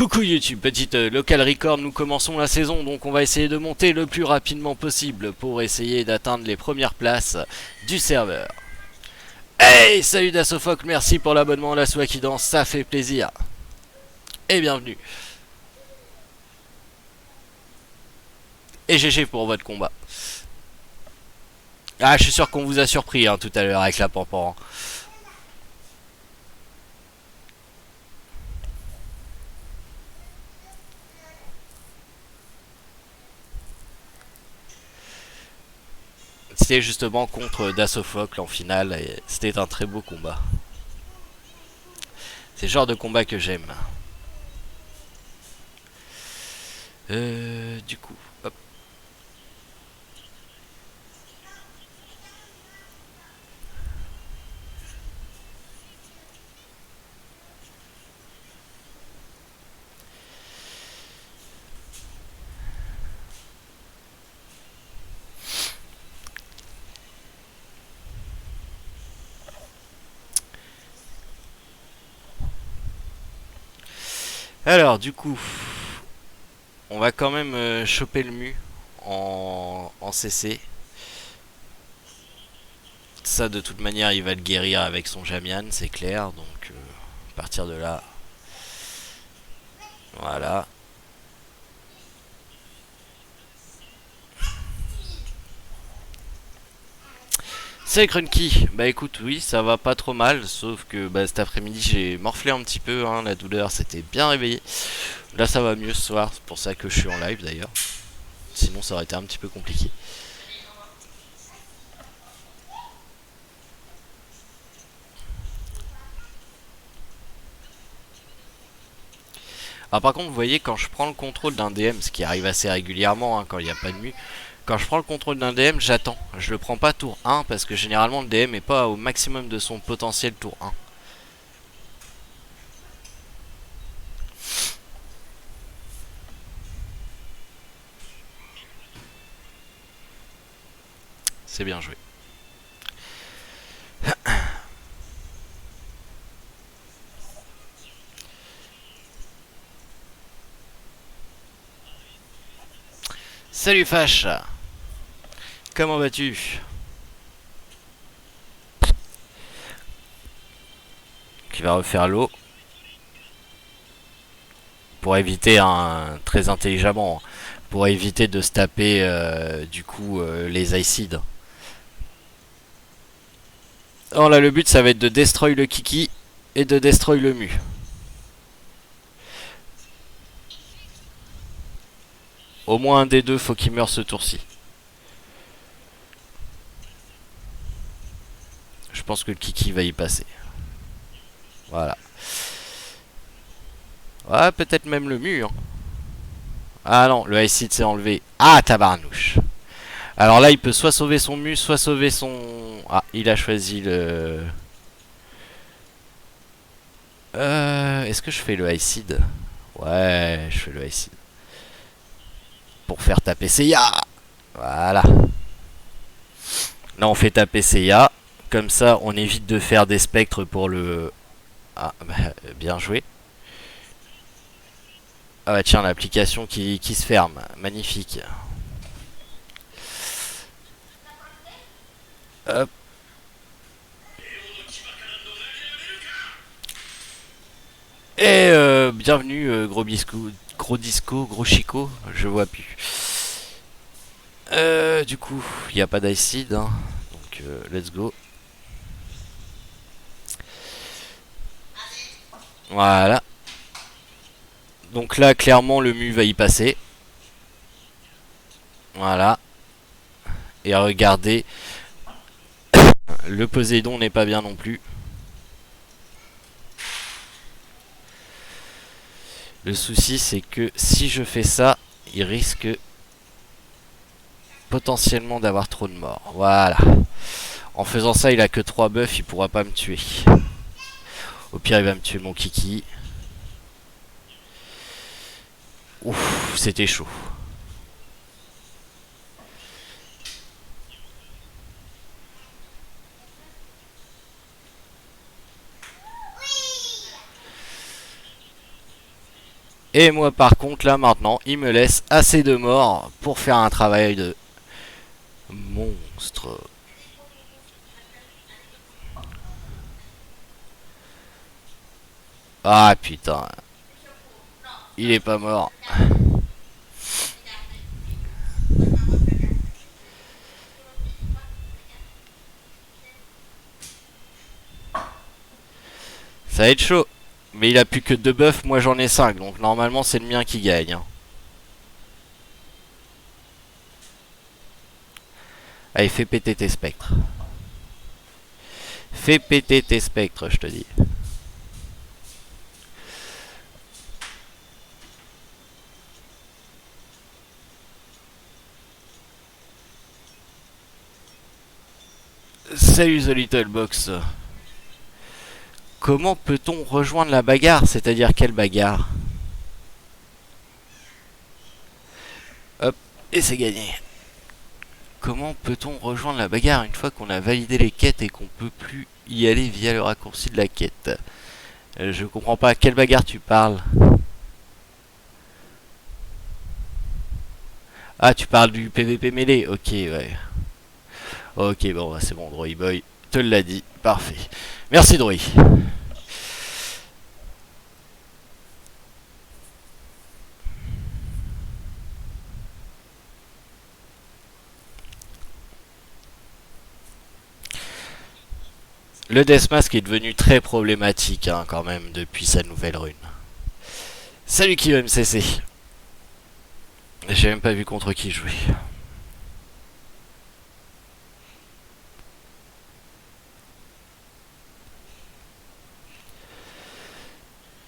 Coucou YouTube, petite local record, nous commençons la saison, donc on va essayer de monter le plus rapidement possible pour essayer d'atteindre les premières places du serveur. Hey, salut Dassofoc, merci pour l'abonnement, la soie qui danse, ça fait plaisir. Et bienvenue. Et GG pour votre combat. Ah, je suis sûr qu'on vous a surpris hein, tout à l'heure avec la pampan. C'était justement contre Dassofocle en finale et c'était un très beau combat. C'est le genre de combat que j'aime. Du coup, hop. Alors, du coup, on va quand même choper le mu en CC. Ça, de toute manière, il va le guérir avec son Jamian, c'est clair. Donc, à partir de là, voilà. C'est Crunky. Bah écoute, oui, ça va pas trop mal. Sauf que bah, cet après-midi, j'ai morflé un petit peu. Hein, la douleur s'était bien réveillée. Là, ça va mieux ce soir. C'est pour ça que je suis en live d'ailleurs. Sinon, ça aurait été un petit peu compliqué. Alors par contre, vous voyez, quand je prends le contrôle d'un DM, ce qui arrive assez régulièrement hein, quand il n'y a pas de mu, quand je prends le contrôle d'un DM, j'attends. Je le prends pas tour 1 parce que généralement le DM est pas au maximum de son potentiel tour 1. C'est bien joué. Salut Fash. Comment vas-tu? Qui va refaire l'eau pour éviter très intelligemment pour éviter de se taper du coup les acides. Alors là le but ça va être de destroy le Kiki et de destroy le mu. Au moins un des deux faut qu'il meure ce tour-ci. Je pense que le Kiki va y passer. Voilà. Ouais, peut-être même le mu. Hein. Ah non, le acide s'est enlevé. Ah, tabarnouche. Alors là, il peut soit sauver son mu, soit sauver son... Ah, il a choisi le... Est-ce que je fais le acide? Ouais, je fais le acide. Pour faire taper Seiya. Voilà. Là, on fait taper Seiya. Comme ça, on évite de faire des spectres pour le... Ah, bah, bien joué. Ah bah tiens, l'application qui se ferme. Magnifique. Hop. Et bienvenue, gros disco, gros chico, je vois plus. Du coup, il n'y a pas d'acide, hein, donc let's go. Voilà. Donc là, clairement, le mu va y passer. Voilà. Et regardez, le Poséidon n'est pas bien non plus. Le souci, c'est que si je fais ça, il risque potentiellement d'avoir trop de morts. Voilà. En faisant ça, il a que 3 buffs, il pourra pas me tuer. Au pire, il va me tuer mon Kiki. Ouf, c'était chaud. Et moi par contre là maintenant il me laisse assez de morts pour faire un travail de monstre. Ah putain, il est pas mort. Ça va être chaud. Mais il a plus que 2 buffs, moi j'en ai 5, donc normalement c'est le mien qui gagne. Hein. Allez, fais péter tes spectres. Fais péter tes spectres, je te dis. Salut The Little Box. Comment peut-on rejoindre la bagarre? C'est-à-dire quelle bagarre? Hop, et c'est gagné. Comment peut-on rejoindre la bagarre une fois qu'on a validé les quêtes et qu'on peut plus y aller via le raccourci de la quête? Je comprends pas à quelle bagarre tu parles. Ah, tu parles du PVP mêlé. Ok, ouais. Ok, bon, bah, c'est bon, Droid Boy te l'a dit. Parfait. Merci, Droid. Le Deathmask est devenu très problématique, hein, quand même, depuis sa nouvelle rune. Salut qui MCC. J'ai même pas vu contre qui jouer.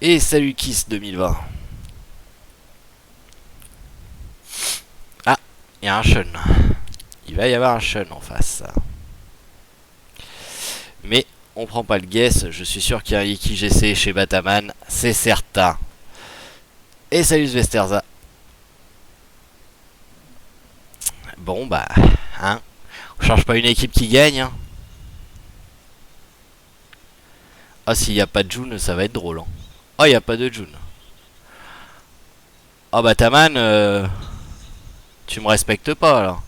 Et salut Kiss 2020. Ah, il y a un Shun. Il va y avoir un Shun en face. Mais on prend pas le guess. Je suis sûr qu'il y a un Iki GC chez Bataman. C'est certain. Et salut Svesterza. Bon bah, hein. On change pas une équipe qui gagne. Hein. Ah, s'il n'y a pas de June, ça va être drôle. Hein. Oh, il n'y a pas de June. Oh, Bataman, tu me respectes pas là.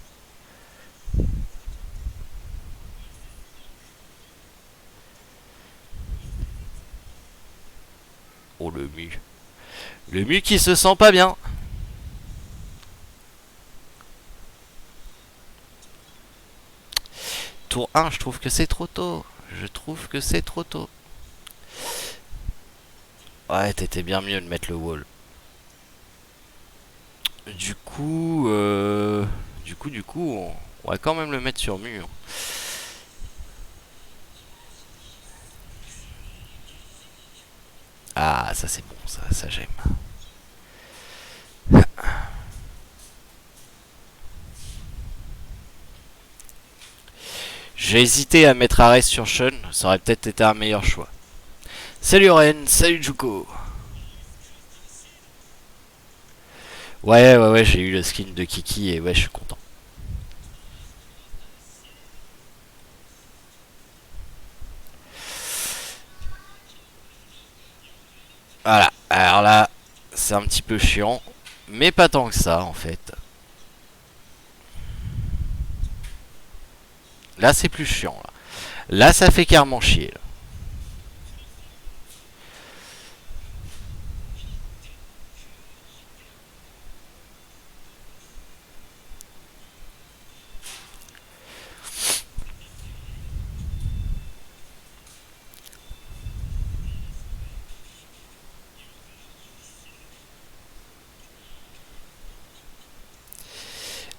Oh, le mu. Le mu qui se sent pas bien. Tour 1, je trouve que c'est trop tôt. Je trouve que c'est trop tôt. Ouais, t'étais bien mieux de mettre le wall. Du coup, on va quand même le mettre sur mur. Ah, ça c'est bon, ça j'aime. J'ai hésité à mettre Ares sur Shun, ça aurait peut-être été un meilleur choix. Salut Ren, salut Juko. Ouais, j'ai eu le skin de Kiki et ouais, je suis content. Voilà, alors là, c'est un petit peu chiant, mais pas tant que ça en fait. Là, c'est plus chiant. Là, ça fait carrément chier. Là.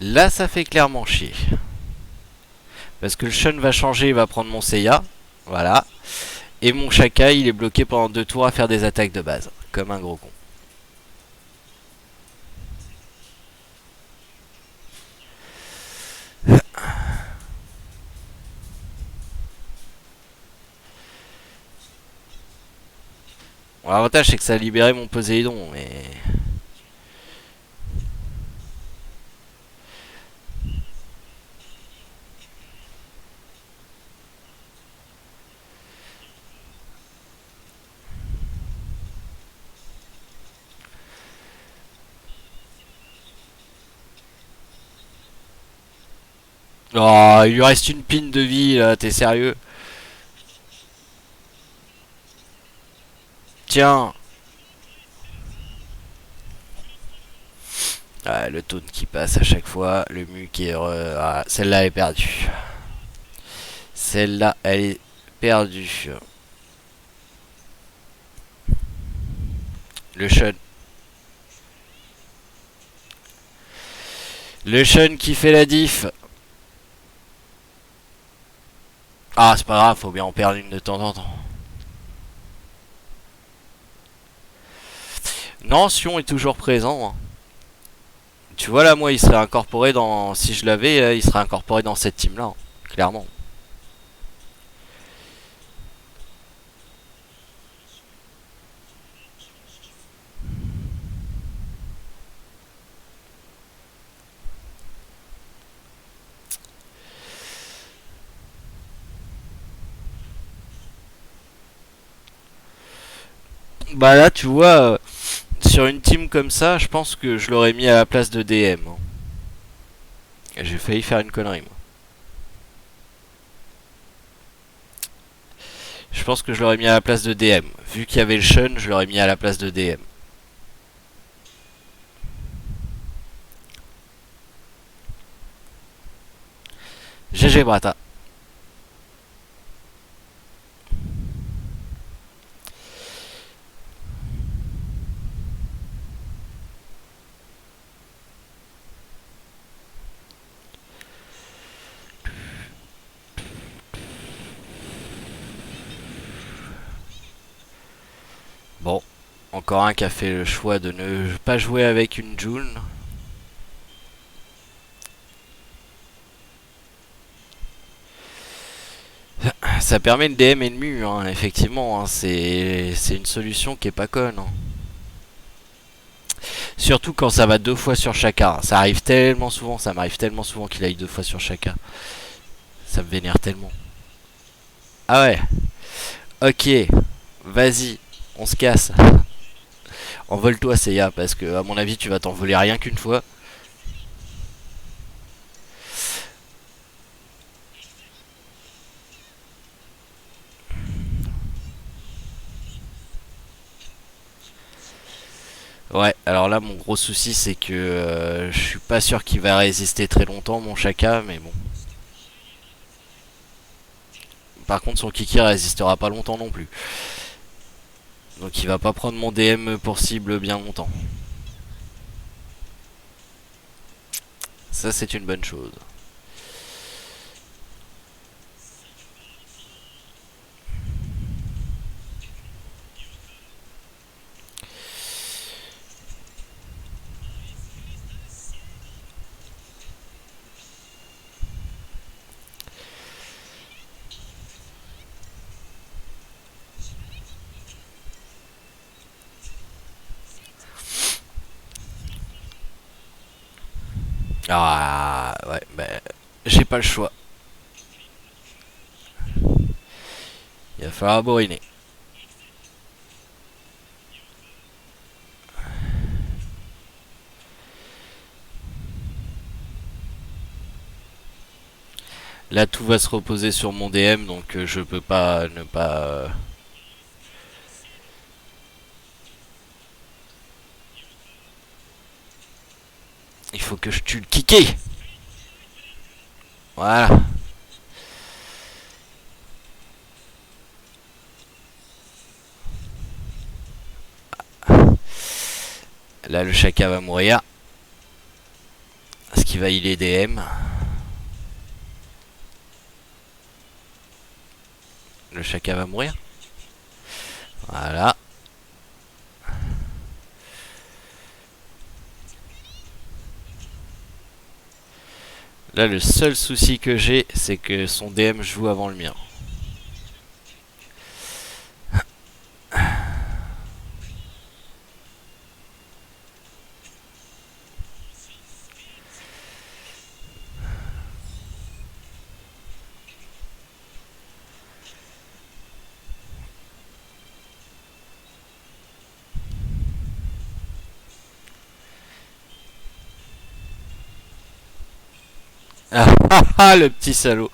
Là, ça fait clairement chier. Parce que le Shun va changer, il va prendre mon Seiya. Voilà. Et mon Shaka, il est bloqué pendant 2 tours à faire des attaques de base. Comme un gros con. Bon, l'avantage, c'est que ça a libéré mon Poséidon, mais... Oh, il lui reste une pine de vie là, t'es sérieux? Tiens. Ah, le taunt qui passe à chaque fois, le mu qui est... Ah, celle-là elle est perdue. Celle-là elle est perdue. Le Shun. Le Shun qui fait la diff. Ah, c'est pas grave, faut bien en perdre une de temps en temps. Non, Sion est toujours présent, hein. Tu vois là, moi, il serait incorporé dans... Si je l'avais, il serait incorporé dans cette team-là, hein, clairement. Bah là, tu vois, sur une team comme ça, je pense que je l'aurais mis à la place de DM, hein. J'ai failli faire une connerie, moi. Je pense que je l'aurais mis à la place de DM. Vu qu'il y avait le Shun, je l'aurais mis à la place de DM. GG Brata. Bon, encore un qui a fait le choix de ne pas jouer avec une June. Ça permet le DM ennemi, hein, effectivement, hein, c'est une solution qui est pas conne, hein. Surtout quand ça va deux fois sur chacun. Ça arrive tellement souvent, ça m'arrive tellement souvent qu'il aille deux fois sur chacun. Ça me vénère tellement. Ah ouais, ok, vas-y, on se casse. Envole-toi, Seiya, parce que à mon avis, tu vas t'envoler rien qu'une fois. Ouais, alors là, mon gros souci, c'est que je suis pas sûr qu'il va résister très longtemps, mon Shaka, mais bon. Par contre, son Kiki résistera pas longtemps non plus. Donc il va pas prendre mon DM pour cible bien longtemps. Ça, c'est une bonne chose. Ah, ouais, bah, j'ai pas le choix. Il va falloir bourriner. Là, tout va se reposer sur mon DM, donc je peux pas ne pas... Il faut que je tue le Kiki. Voilà. Là, le Shaka va mourir. Ce qui va healer DM. Le Shaka va mourir. Voilà. Là, le seul souci que j'ai, c'est que son DM joue avant le mien. Ah, ah, ah, le petit salaud.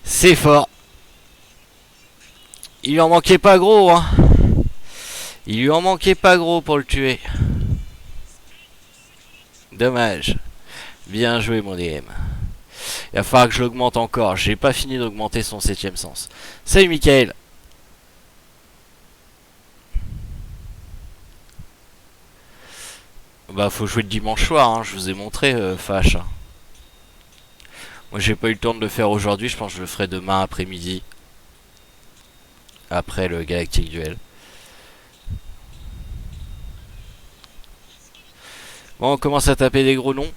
C'est fort. Il lui en manquait pas gros, hein. Il lui en manquait pas gros pour le tuer. Dommage. Bien joué, mon DM. Il va falloir que je l'augmente encore. J'ai pas fini d'augmenter son 7ème sens. Salut, Michael. Bah, faut jouer le dimanche soir, hein. Je vous ai montré, Fâche. Moi, j'ai pas eu le temps de le faire aujourd'hui. Je pense que je le ferai demain après-midi. Après le Galactic Duel. Bon, on commence à taper des gros noms.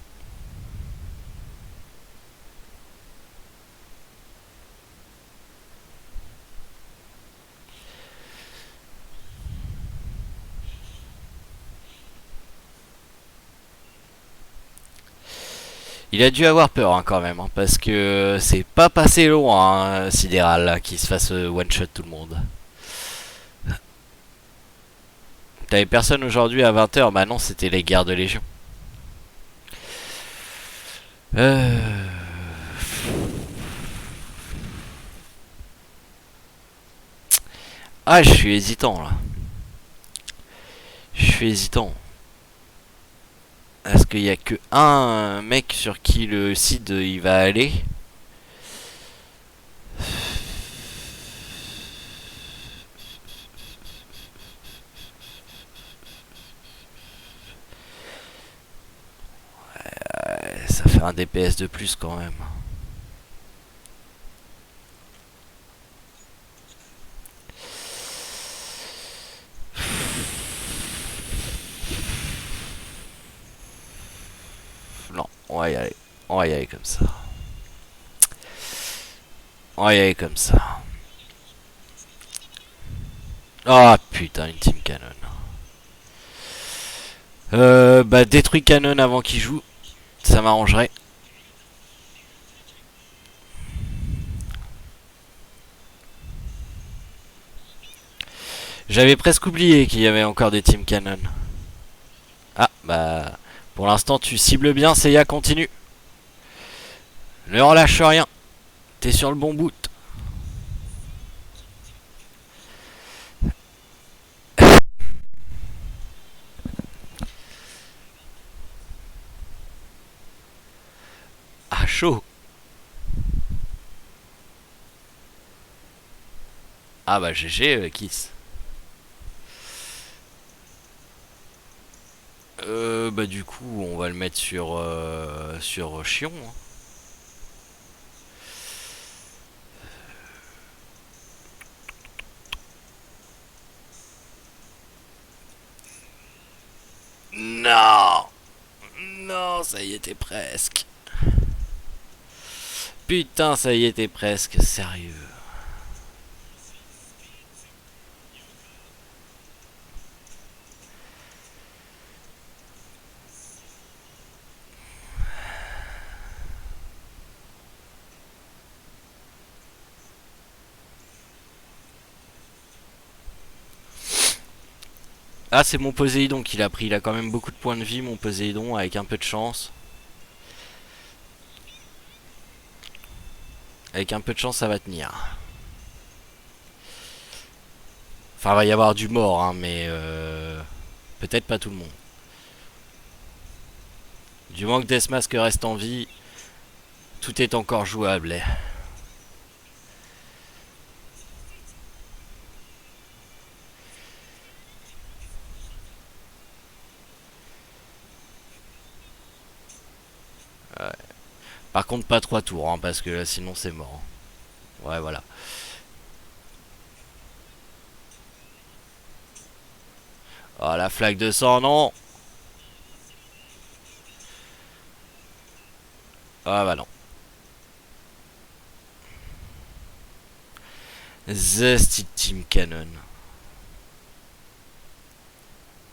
Il a dû avoir peur, hein, quand même, hein, parce que c'est pas passé loin, hein, Sidéral, là, qui se fasse one-shot tout le monde. T'avais personne aujourd'hui à 20h. Bah non, c'était les guerres de Légion. Euh... Ah, je suis hésitant, là. Je suis hésitant. Est-ce qu'il y a que un mec sur qui le Cid il va aller? Ça fait un DPS de plus quand même. Non, on va y aller. On va y aller comme ça. On va y aller comme ça. Oh putain, une team canon. Bah détruis canon avant qu'il joue. Ça m'arrangerait. J'avais presque oublié qu'il y avait encore des team canon. Ah bah pour l'instant tu cibles bien, Seiya, continue. Ne relâche rien. T'es sur le bon bout. Ah chaud. Ah bah GG Kiss. Bah du coup on va le mettre sur Chion, hein. Non. Non, ça y était presque. Putain, ça y était presque, sérieux. Ah, c'est mon Poséidon qui l'a pris. Il a quand même beaucoup de points de vie, mon Poséidon, avec un peu de chance. Avec un peu de chance, ça va tenir. Enfin, il va y avoir du mort, hein, mais peut-être pas tout le monde. Du moment que Deathmask reste en vie, tout est encore jouable. Ouais. Par contre, pas 3 tours, hein, parce que là, sinon c'est mort. Ouais, voilà. Oh, la flaque de sang, non. Ah bah non. The Steel Team Cannon.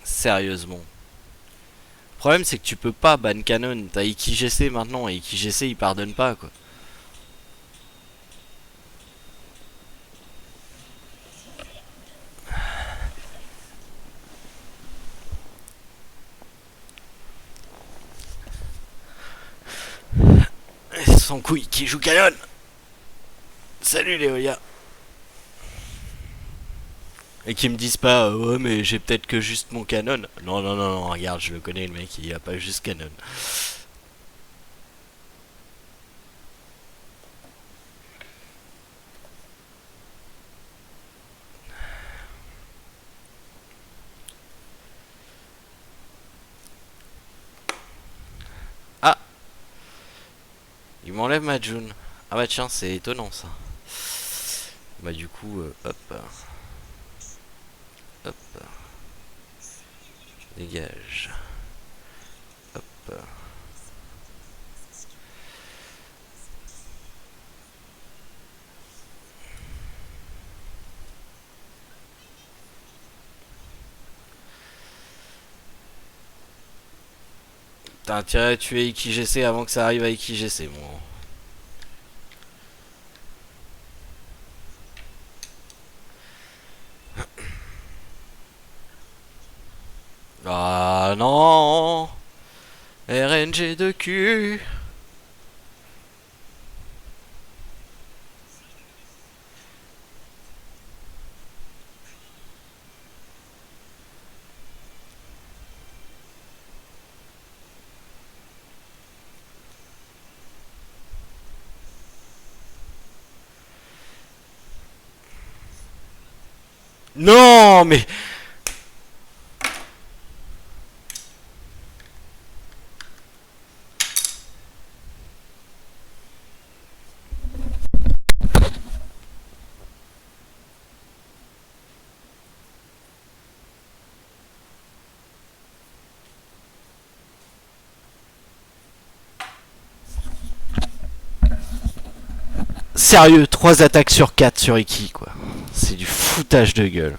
Sérieusement. Le problème c'est que tu peux pas ban Canon. T'as IkiGC maintenant et IkiGC il pardonne pas quoi. sans couille qui joue canon. Salut Léolia. Et qui me disent pas ouais mais j'ai peut-être que juste mon canon. Non non non non, regarde, je le connais le mec, il a pas juste canon. Ah, il m'enlève ma June. Ah bah tiens, c'est étonnant ça. Bah du coup, hop, hop, dégage. Hop. T'as intérêt à tuer IkiGC avant que ça arrive à IkiGC, moi. Ah non, RNG de cul. Non, mais... Sérieux, 3 attaques sur 4 sur Iki, quoi. C'est du foutage de gueule.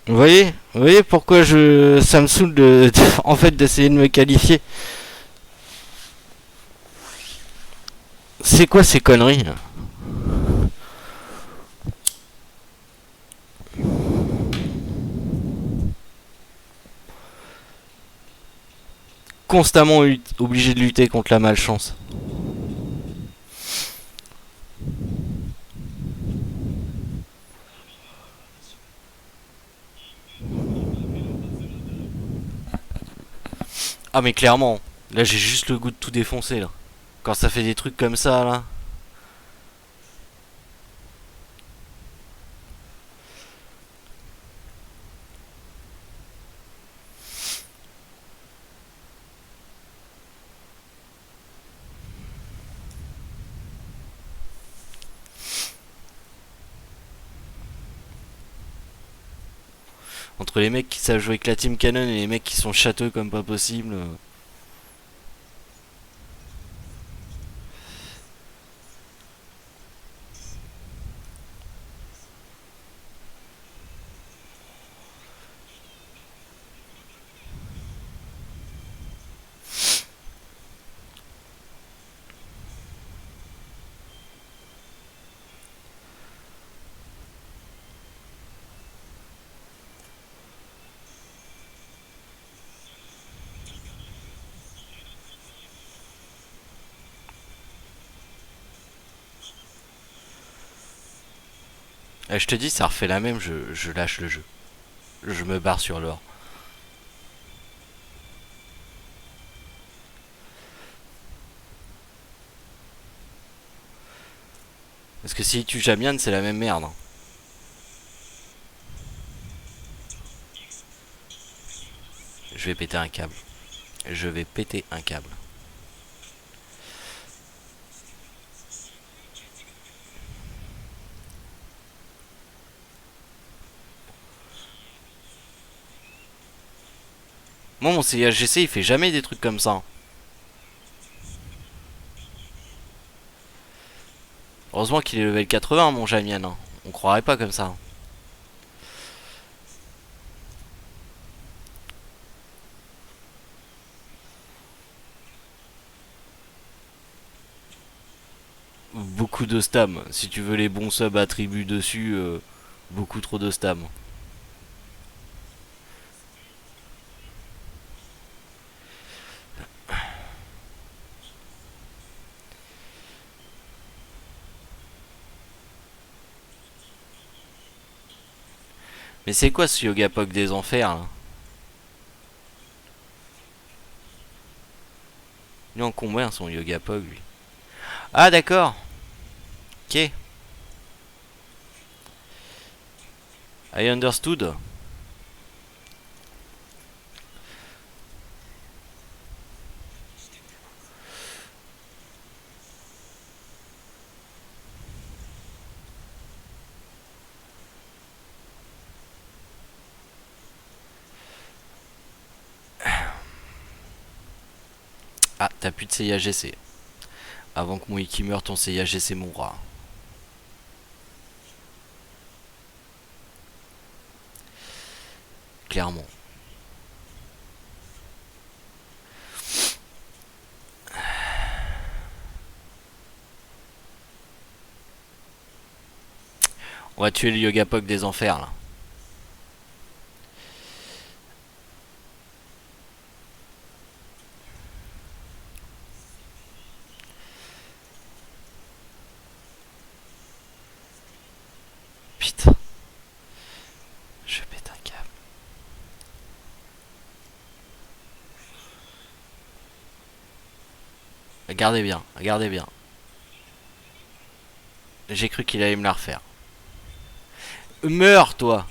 Vous voyez pourquoi ça me saoule en fait d'essayer de me qualifier. C'est quoi ces conneries là? Constamment obligé de lutter contre la malchance. Ah mais clairement, là j'ai juste le goût de tout défoncer là. Quand ça fait des trucs comme ça là. Entre les mecs qui savent jouer avec la team canon et les mecs qui sont châteux comme pas possible. Je te dis, ça refait la même, je lâche le jeu. Je me barre sur l'or. Parce que si tu Jamian, c'est la même merde. Hein. Je vais péter un câble. Je vais péter un câble. Moi, mon CHGC, il fait jamais des trucs comme ça. Hein. Heureusement qu'il est level 80, mon Jamian. Hein. On croirait pas comme ça. Hein. beaucoup de stam. Si tu veux les bons subs attributs dessus, beaucoup trop de stam. Mais c'est quoi ce Yogapok des enfers là? Il est en combien son Yogapok lui? Ah d'accord. Ok. I understood. Ah, t'as plus de CIAGC. Avant que mon Iki meure, ton CIAGC mourra. Clairement. On va tuer le Yogapok des enfers là. Putain. Je pète un câble. Regardez bien, regardez bien. J'ai cru qu'il allait me la refaire. Meurs toi.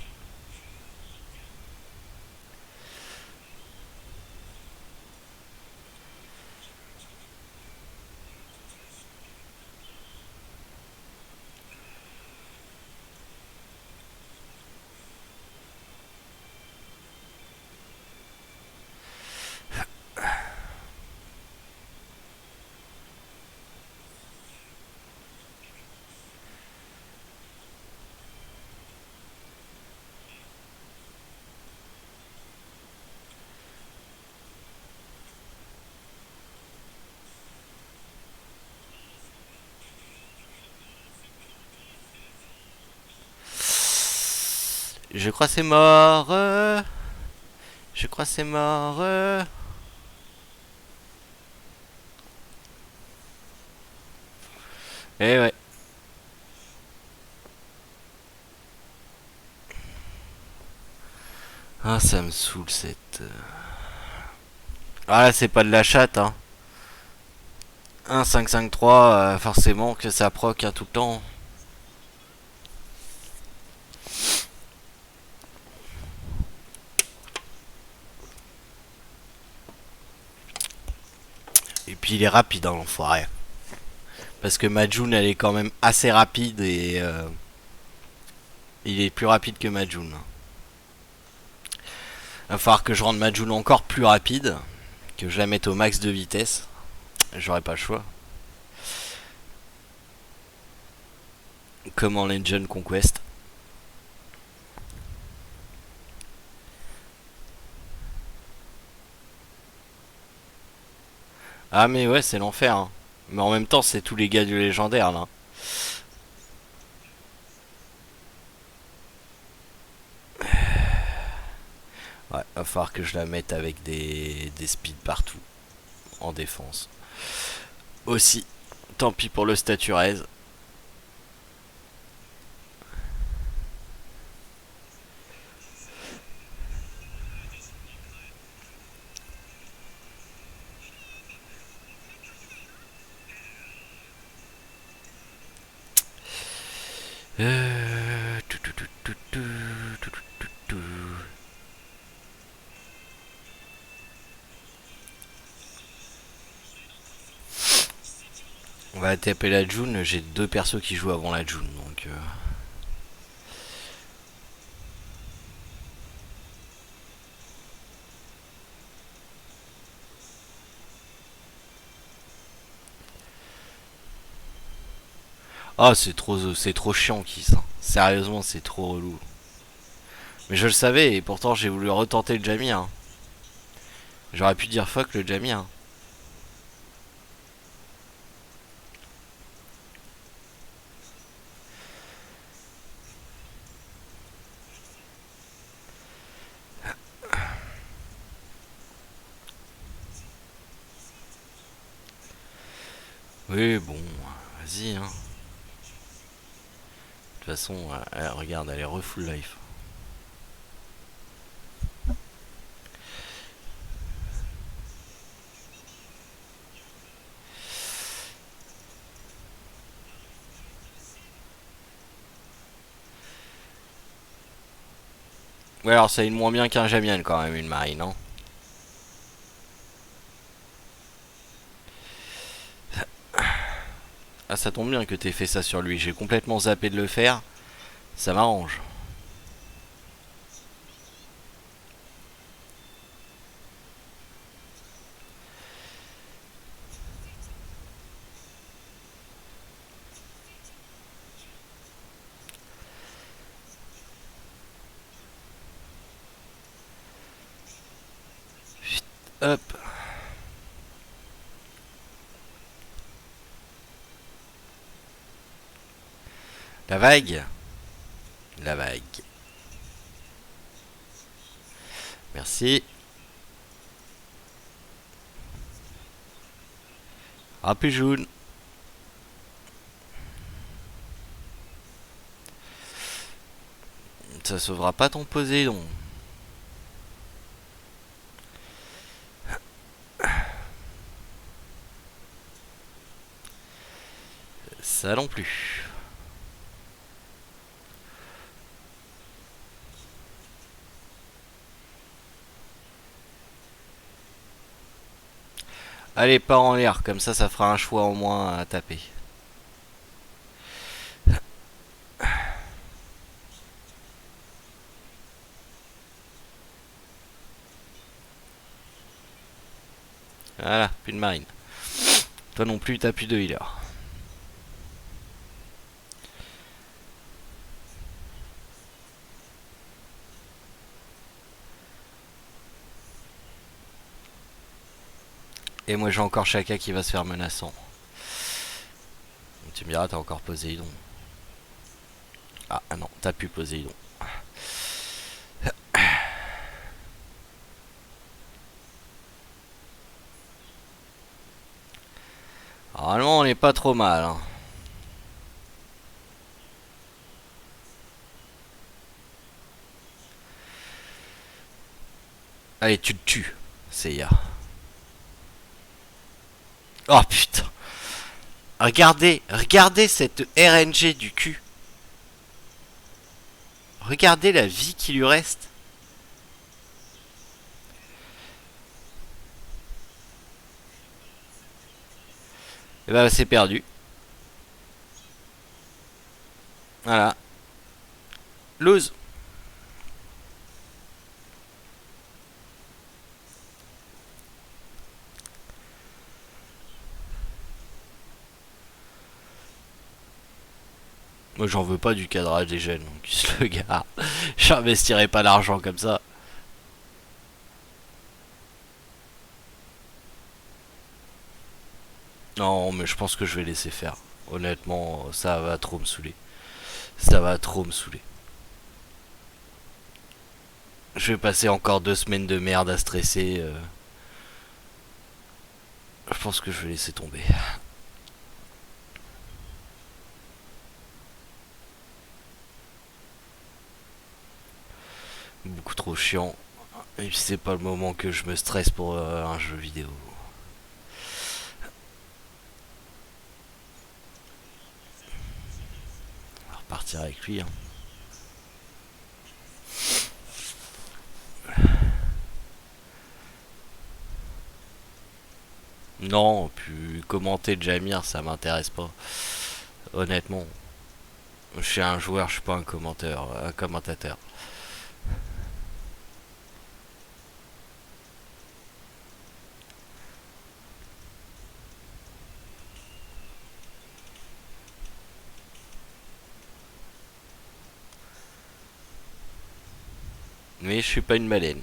Je crois c'est mort. Je crois c'est mort. Eh ouais. Ah ça me saoule cette... Ah là c'est pas de la chatte hein. 1-5-5-3 forcément que ça proc hein, tout le temps. Et puis il est rapide hein, l'enfoiré. Parce que Majun elle est quand même assez rapide et il est plus rapide que Majun. Il va falloir que je rende Majun encore plus rapide, que je la mette au max de vitesse. J'aurais pas le choix. Comme en Legend Conquest. Ah mais ouais c'est l'enfer hein. Mais en même temps c'est tous les gars du légendaire là. Ouais, va falloir que je la mette avec des speeds partout. En défense. Aussi. Tant pis pour le statut raise. On va taper la June. J'ai deux persos qui jouent avant la June donc. Ah c'est trop chiant qui ça. Sérieusement c'est trop relou. Mais je le savais et pourtant j'ai voulu retenter le Jamie hein. J'aurais pu dire fuck le Jamie hein. Oui, bon, vas-y, hein. De toute façon, regarde, elle est refull life. Ouais, alors ça une moins bien qu'un Jamiel quand même, une marine, hein. Ah, ça tombe bien que t'aies fait ça sur lui. J'ai complètement zappé de le faire. Ça m'arrange. Hop. La vague. La vague. Merci. Ah, plus jaune. Ça sauvera pas ton Poséidon. Ça non plus. Allez, pas en l'air. Comme ça fera un choix au moins à taper. Voilà, plus de marine. Toi non plus, t'as plus de healer. Et moi j'ai encore Chaka qui va se faire menaçant. Tu me diras, t'as encore Poséidon. Ah non, t'as plus Poséidon. Normalement, on n'est pas trop mal, hein. Allez, tu le tues, Seiya. Oh putain. Regardez cette RNG du cul. Regardez la vie qui lui reste. Et bah c'est perdu. Voilà. Lose. Moi j'en veux pas du cadrage des jeunes, donc le gars. J'investirai pas l'argent comme ça. Non mais je pense que je vais laisser faire. Honnêtement, ça va trop me saouler. Ça va trop me saouler. Je vais passer encore 2 semaines de merde à stresser. Je pense que je vais laisser tomber. Beaucoup trop chiant. Et puis c'est pas le moment que je me stresse pour un jeu vidéo. On va repartir avec lui, hein. Non, puis commenter Jamir, ça m'intéresse pas. Honnêtement, je suis un joueur, je suis pas un commentateur. Mais je suis pas une baleine.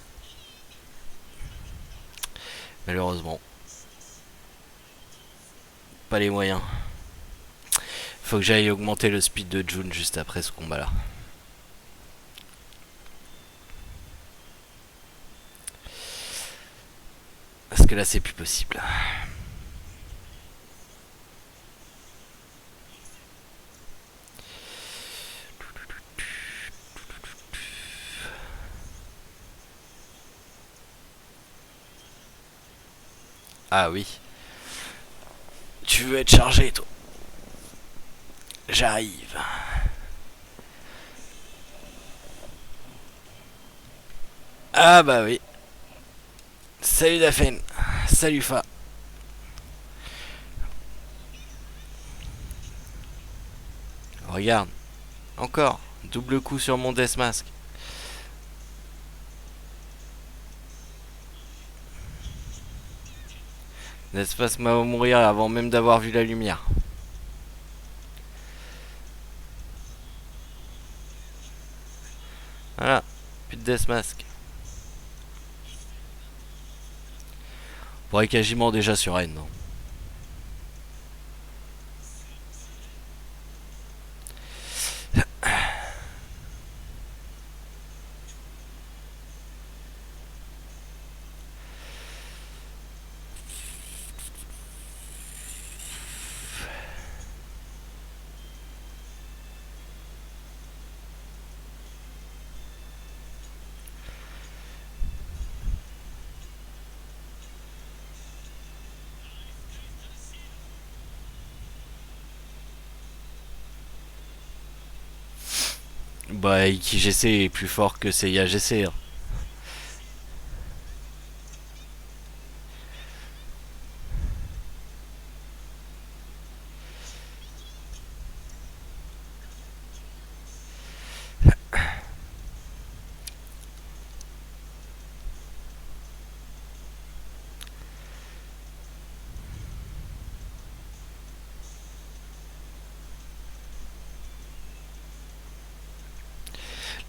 Malheureusement. Pas les moyens. Faut que j'aille augmenter le speed de June juste après ce combat là. Parce que là c'est plus possible. Ah oui. Tu veux être chargé, toi? J'arrive. Ah bah oui. Salut Daphne. Salut Fa. Regarde. Encore. Double coup sur mon Death Mask. Death Mask m'a mourir avant même d'avoir vu la lumière. Voilà. Plus de Death Mask. Pourrait quasiment déjà sur N, non? Bah, IkiGC est plus fort que Seiya GC. Hein.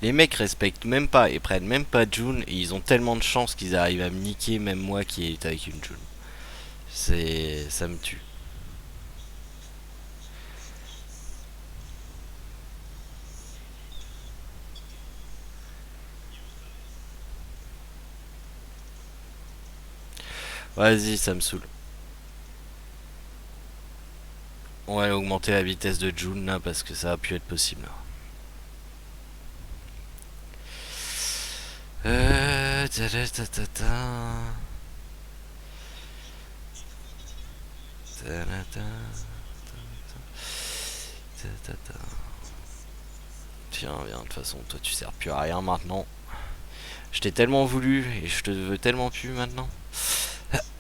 Les mecs respectent même pas et prennent même pas June et ils ont tellement de chance qu'ils arrivent à me niquer même moi qui est avec une June. C'est... ça me tue. Vas-y, ça me saoule. On va aller augmenter la vitesse de June là parce que ça a pu être possible. Ta ta ta ta ta. Ta ta ta ta ta ta. Tiens, viens, de toute façon, toi tu sers plus à rien maintenant. Je t'ai tellement voulu et je te veux tellement plus maintenant.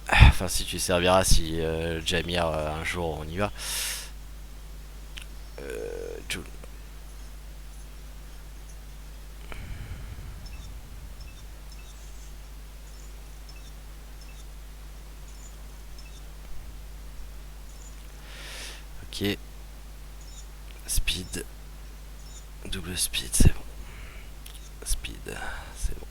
Enfin, si tu serviras, si Jamir un jour on y va. June. Ok. Speed. Double speed, c'est bon. Speed, c'est bon.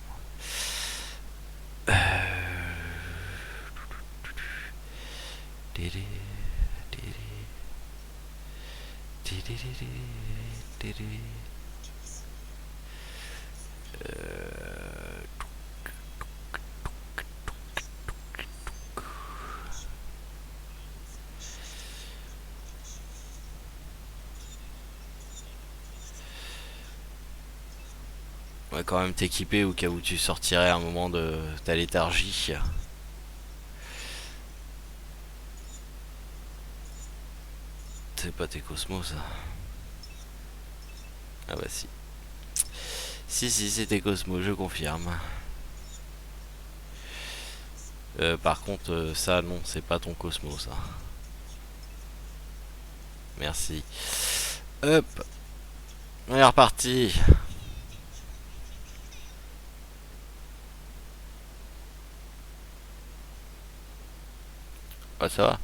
On va quand même t'équiper au cas où tu sortirais un moment de ta léthargie. C'est pas tes cosmos ça. Ah bah si. Si, c'est tes cosmos, je confirme. Par contre, ça non, c'est pas ton cosmos ça. Merci. Hop, on est reparti. Ah, ça va.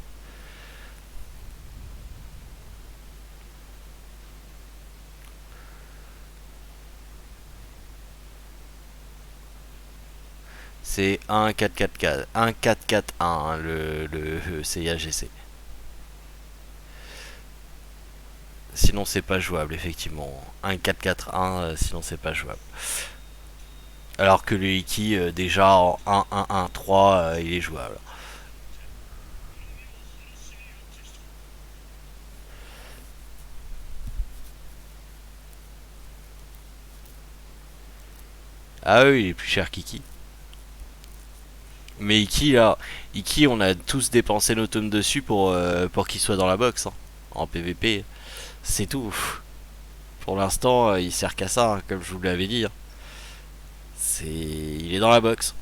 C'est 1-4-4-4. 1-4-4-1 le CAGC. Sinon c'est pas jouable effectivement. 1-4-4-1 sinon c'est pas jouable. Alors que le Iki déjà en 1-1-1-3 il est jouable. Ah oui il est plus cher qu'Iki. Mais Iki, là, Iki, on a tous dépensé nos tomes dessus pour qu'il soit dans la box. Hein. En PVP, c'est tout. Pour l'instant, il sert qu'à ça, hein, comme je vous l'avais dit. Hein. Il est dans la box.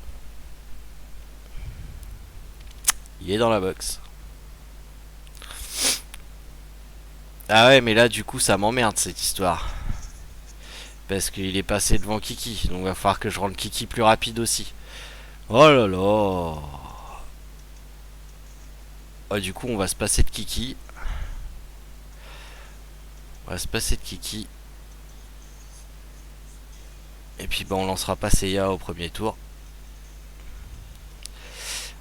Il est dans la box. Ah ouais, mais là, du coup, ça m'emmerde cette histoire. Parce qu'il est passé devant Kiki. Donc, il va falloir que je rende Kiki plus rapide aussi. Oh là là. Ah, du coup, on va se passer de Kiki. On va se passer de Kiki. Et puis, bah, on lancera pas Seiya au premier tour.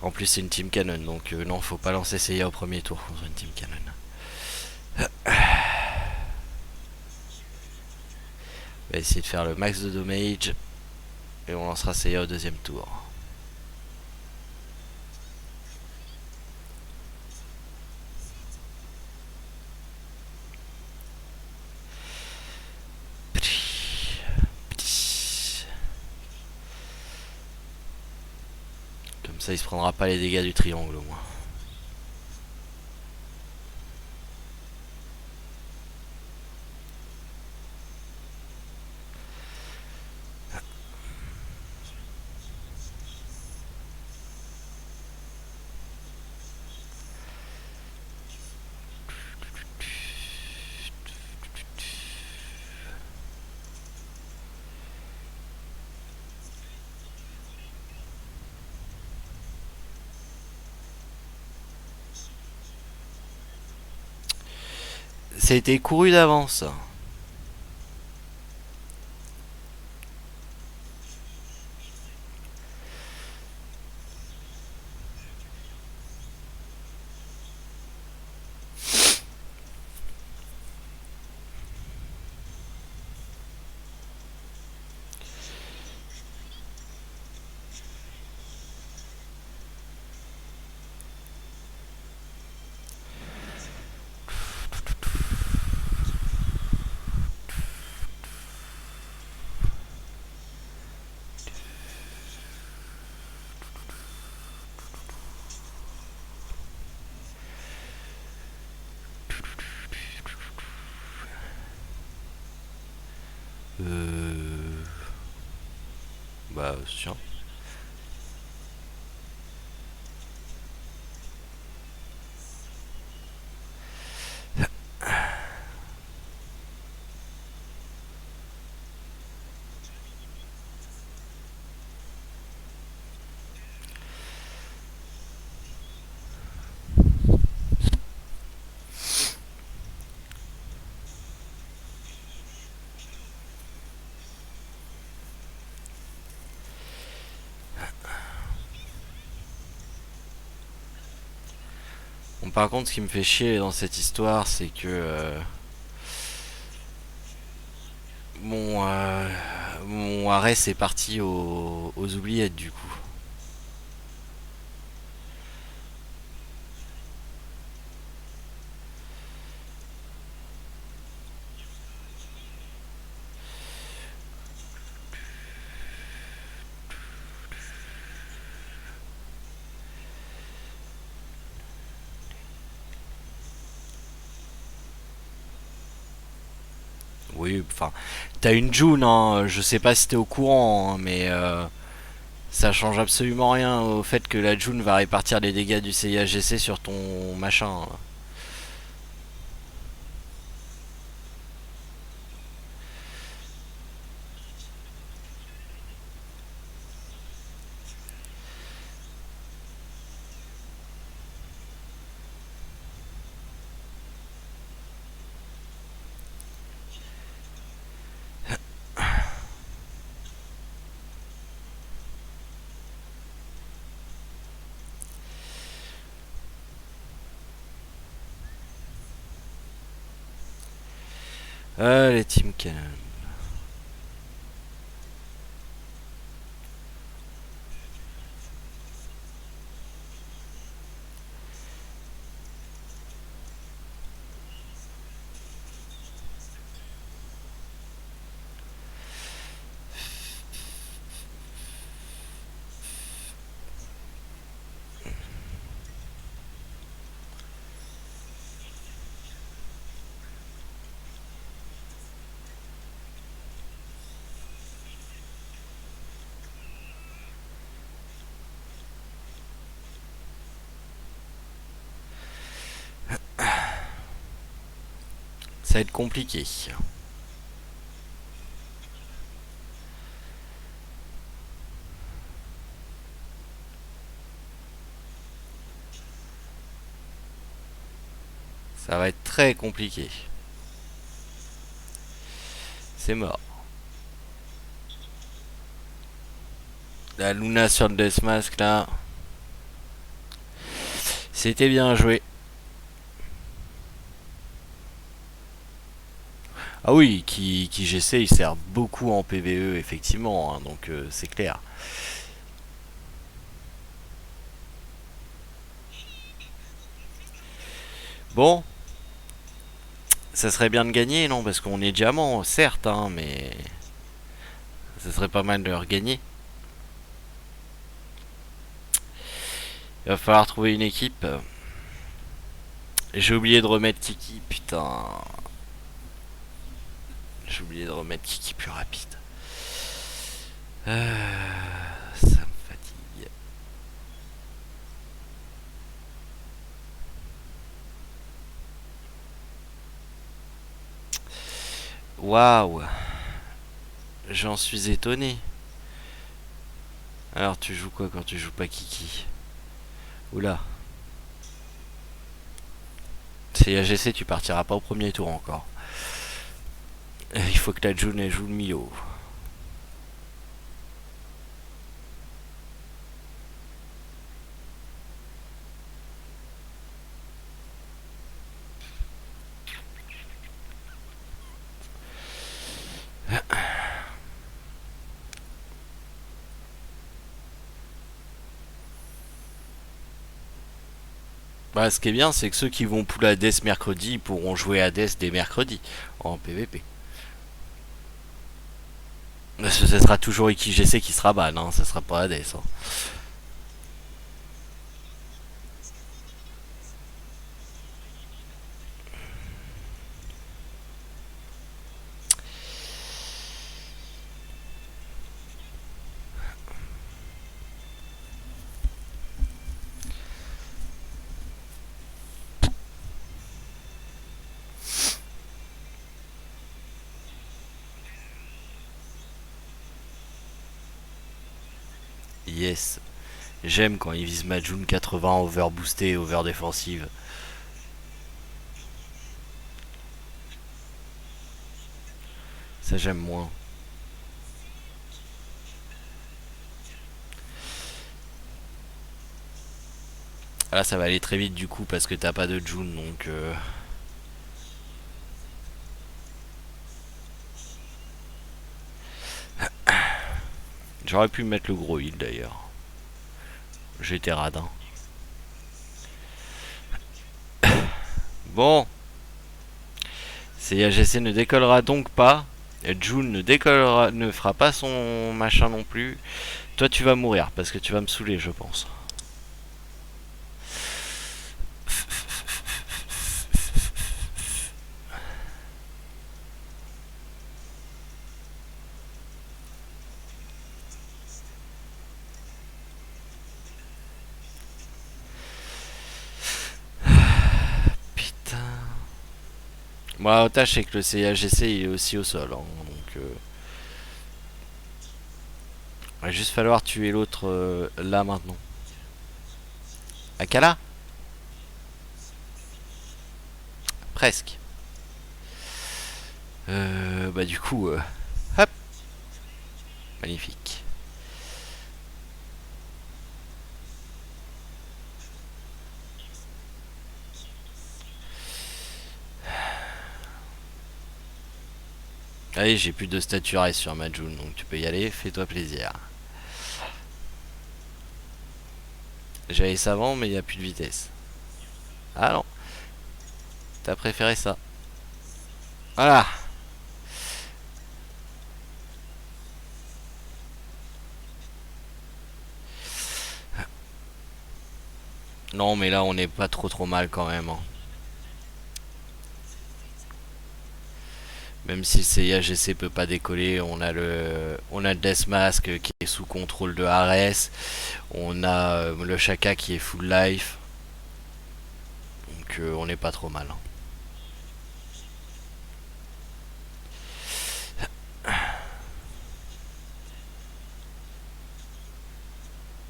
En plus, c'est une team canon. Donc, non, faut pas lancer Seiya au premier tour contre une team canon. On va essayer de faire le max de damage. Et on lancera Seiya au deuxième tour. Comme ça, il se prendra pas les dégâts du triangle au moins. Ça a été couru d'avance. Bah, tiens. Bon, par contre, ce qui me fait chier dans cette histoire, c'est que mon, mon arrêt est parti aux oubliettes du coup. Oui, enfin, t'as une June, hein, je sais pas si t'es au courant, hein, mais ça change absolument rien au fait que la June va répartir les dégâts du CIAGC sur ton machin. Là. Les Team Cannon. Ça va être compliqué. Ça va être très compliqué. C'est mort. La Luna sur le Deathmask là. C'était bien joué. Ah oui, qui GC il sert beaucoup en PvE effectivement, hein, donc c'est clair. Bon, ça serait bien de gagner, non? Parce qu'on est diamant, certes, hein, mais ça serait pas mal de regagner. Il va falloir trouver une équipe. J'ai oublié de remettre Kiki, putain. J'ai oublié de remettre Kiki plus rapide. Ça me fatigue. Waouh. J'en suis étonné. Alors tu joues quoi quand tu joues pas Kiki? Oula. C'est AGC, tu partiras pas au premier tour encore. Il faut que la June joue le Mio. Bah, ce qui est bien, c'est que ceux qui vont pool à Death mercredi pourront jouer à Death dès mercredi en PVP. Parce que ce sera toujours IkiGC qui sera ban, hein, ça sera pas à Death. Hein. Yes. J'aime quand ils visent Majun 80 over boosté et over défensive. Ça j'aime moins. Là ça va aller très vite du coup parce que t'as pas de June donc j'aurais pu mettre le gros heal d'ailleurs. J'étais radin. Bon. CAGC ne décollera donc pas. June ne décollera, ne fera pas son machin non plus. Toi tu vas mourir parce que tu vas me saouler je pense. Moi, l'avantage c'est que le CAGC il est aussi au sol, hein, donc il va juste falloir tuer l'autre là maintenant. Akala? Presque. Bah du coup, hop, magnifique. Allez, j'ai plus de statue race sur ma June, donc tu peux y aller, fais-toi plaisir. J'avais ça avant, mais il n'y a plus de vitesse. Ah non, t'as préféré ça. Voilà. Non, mais là, on n'est pas trop mal quand même. Hein. Même si le CIAGC peut pas décoller, on a le Deathmask qui est sous contrôle de Ares. On a le Shaka qui est full life. Donc on n'est pas trop mal. Hein.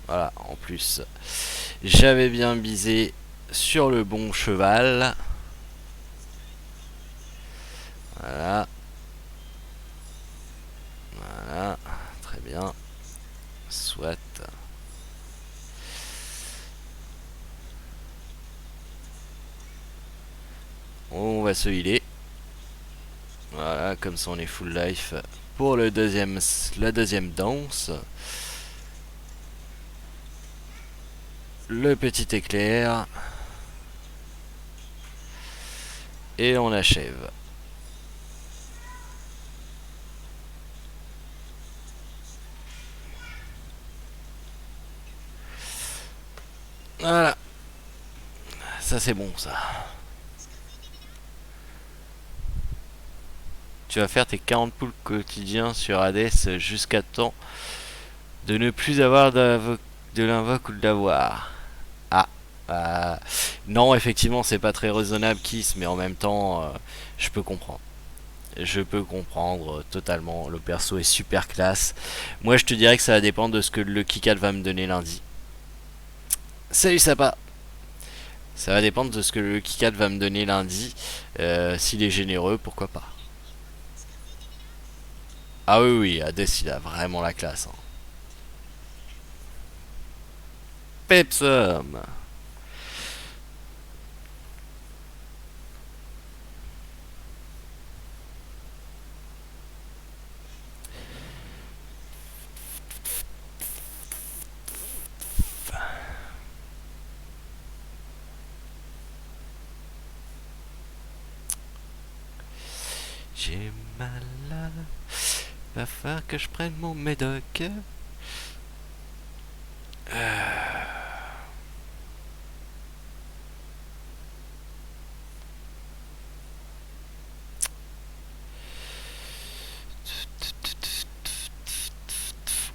Voilà, en plus, j'avais bien misé sur le bon cheval. Voilà. Voilà. Très bien. Soit. On va se healer. Voilà, comme ça on est full life pour la deuxième danse. Le petit éclair. Et on achève. Voilà. Ça c'est bon ça. Tu vas faire tes 40 poules quotidiens sur Hades jusqu'à temps de ne plus avoir de l'invoque ou de l'avoir. Ah. Non, effectivement, c'est pas très raisonnable, Kiss, mais en même temps, je peux comprendre. Je peux comprendre totalement. Le perso est super classe. Moi, je te dirais que ça va dépendre de ce que le Kikat va me donner lundi. Salut, Sapa! Ça va dépendre de ce que le Kikat va me donner lundi. S'il est généreux, pourquoi pas. Ah oui, oui, Hades, il a vraiment la classe. Hein. Pepsum! J'ai mal là. Va falloir que je prenne mon médoc.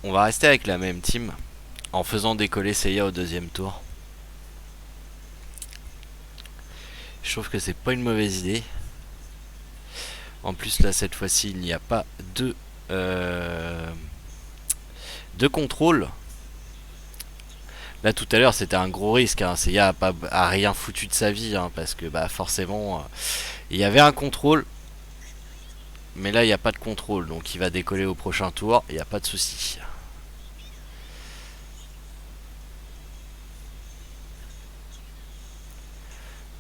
On va rester avec la même team en faisant décoller Seiya au deuxième tour. Je trouve que c'est pas une mauvaise idée. En plus là cette fois-ci il n'y a pas de contrôle. Là tout à l'heure c'était un gros risque. Hein. Seiya a rien foutu de sa vie hein, parce que bah forcément il y avait un contrôle. Mais là il n'y a pas de contrôle donc il va décoller au prochain tour. Il n'y a pas de souci.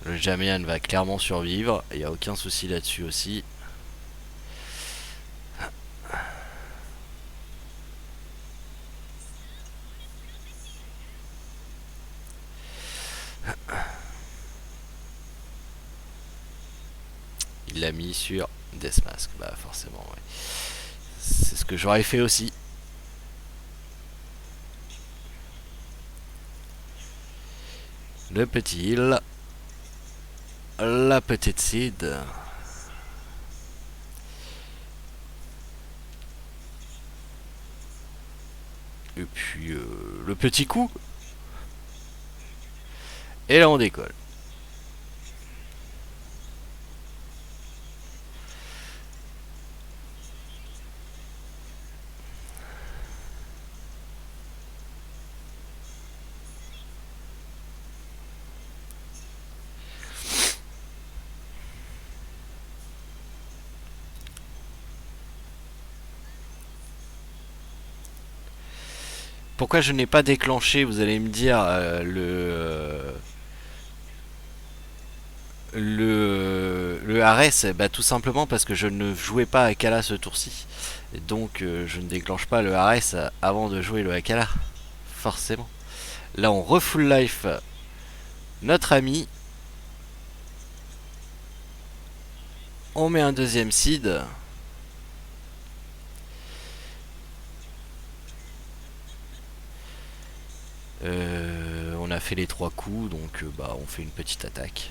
Le Jamian va clairement survivre. Il n'y a aucun souci là-dessus aussi. Il l'a mis sur Deathmask. Bah forcément ouais. C'est ce que j'aurais fait aussi. Le petit heal. La petite seed. Et puis le petit coup. Et là on décolle. Pourquoi je n'ai pas déclenché, vous allez me dire, le Ares, bah, tout simplement parce que je ne jouais pas Akala ce tour-ci. Et donc je ne déclenche pas le Ares avant de jouer le Akala. Forcément. Là on refull life notre ami. On met un deuxième seed. On a fait les 3 coups, donc bah on fait une petite attaque.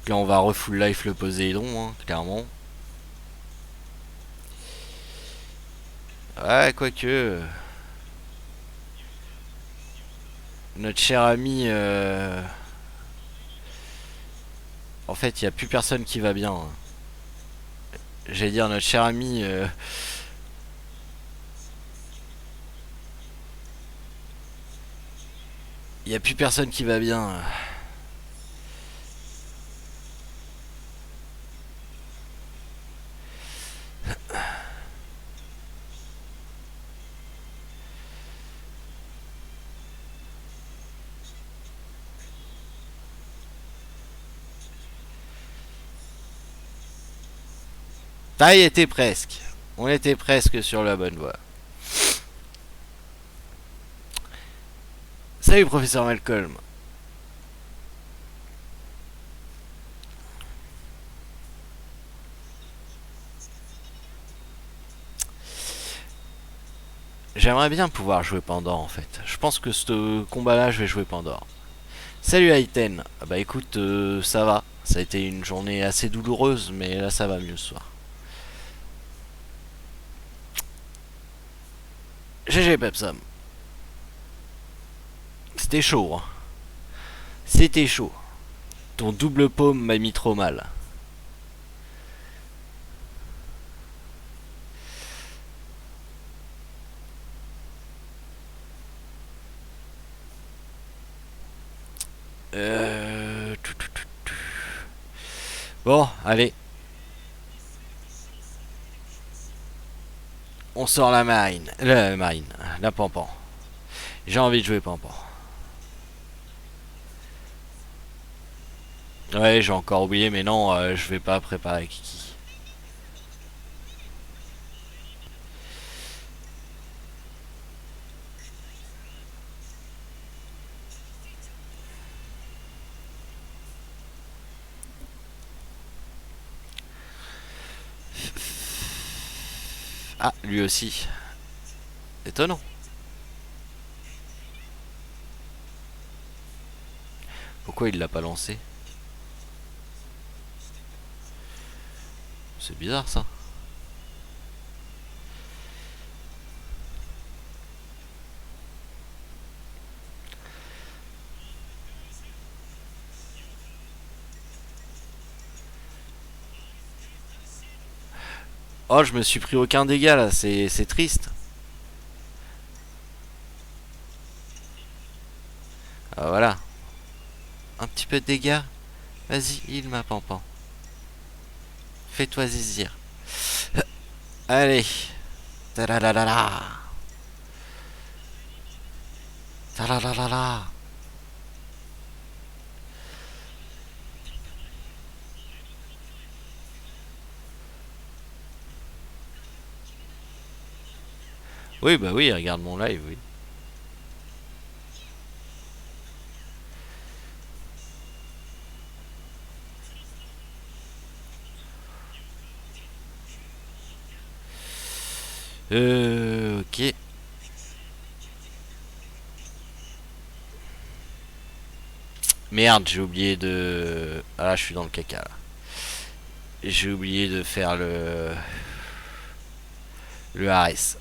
Là on va refull life le Poséidon, hein, clairement. Ouais, quoique. Notre cher ami. En fait, il n'y a plus personne qui va bien. J'allais dire notre cher ami. Il n'y a plus personne qui va bien. Ça y était presque. On était presque sur la bonne voie. Salut professeur Malcolm. J'aimerais bien pouvoir jouer Pandore en fait. Je pense que ce combat là je vais jouer Pandore. Salut Aiten. Ah bah écoute, ça va. Ça a été une journée assez douloureuse, mais là ça va mieux ce soir. GG Pepsam. C'était chaud, hein. C'était chaud. Ton double paume m'a mis trop mal. Bon, allez. On sort la marine. La marine. La pampan. J'ai envie de jouer pampan. Ouais, j'ai encore oublié, mais non, je vais pas préparer Kiki. Ah, lui aussi. Étonnant. Pourquoi il l'a pas lancé? C'est bizarre ça. Oh, je me suis pris aucun dégât là, c'est triste. Ah, voilà. Un petit peu de dégâts. Vas-y, il m'a pampan. Fais-toi zizir. Allez. Ta-la-la-la-la. Ta-la-la-la-la. Oui, bah oui, regarde mon live, oui. Ok. Merde, j'ai oublié de... Ah là, je suis dans le caca, là. J'ai oublié de faire le AS.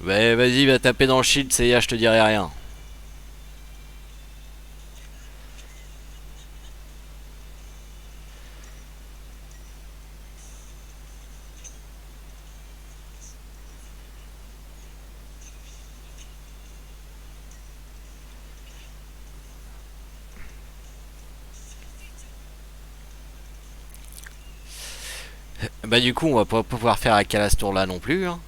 Bah vas-y, va taper dans le shield, c'est ya, je te dirai rien. Bah du coup, on va pas pouvoir faire à ce tour là non plus, hein.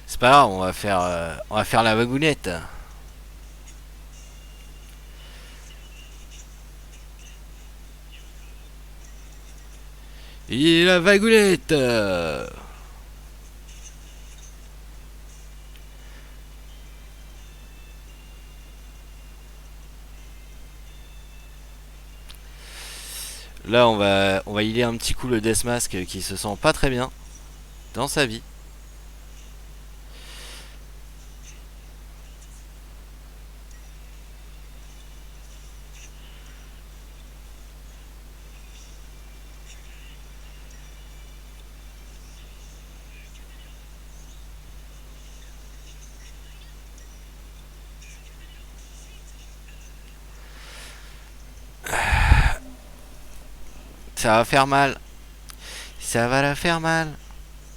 C'est pas grave, on va faire la wagounette. Et la wagounette. Là, on va healer un petit coup le Deathmask qui se sent pas très bien dans sa vie. Ça va faire mal. Ça va la faire mal.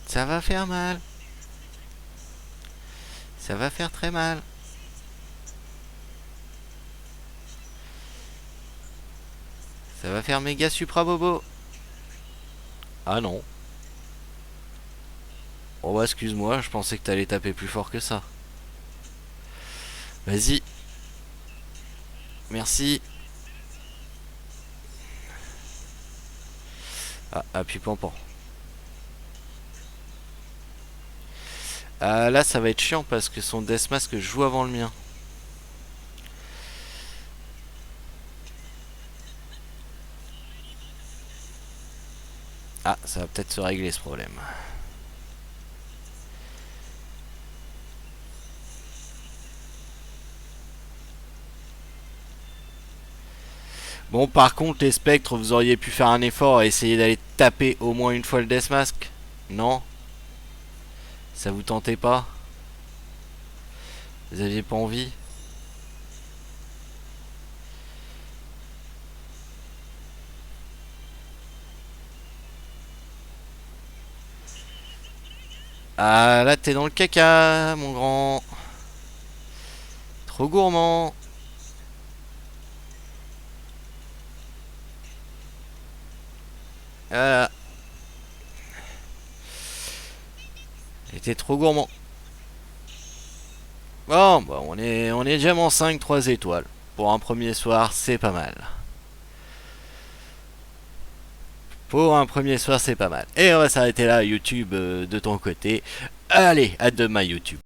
Ça va faire mal. Ça va faire très mal. Ça va faire méga supra bobo. Ah non. Oh bah excuse-moi, je pensais que t'allais taper plus fort que ça. Vas-y. Merci. Ah, appuie pompon. Ah là ça va être chiant parce que son Deathmask joue avant le mien. Ah, ça va peut-être se régler ce problème. Bon, par contre, les spectres, vous auriez pu faire un effort et essayer d'aller taper au moins une fois le Deathmask. Non? Ça vous tentait pas? Vous aviez pas envie? Ah, là, t'es dans le caca, mon grand. Trop gourmand. Voilà. T'es trop gourmand. Bon, bah, on est diamant 5, 3 étoiles. Pour un premier soir, c'est pas mal. Pour un premier soir, c'est pas mal. Et on va s'arrêter là, YouTube, de ton côté. Allez, à demain, YouTube.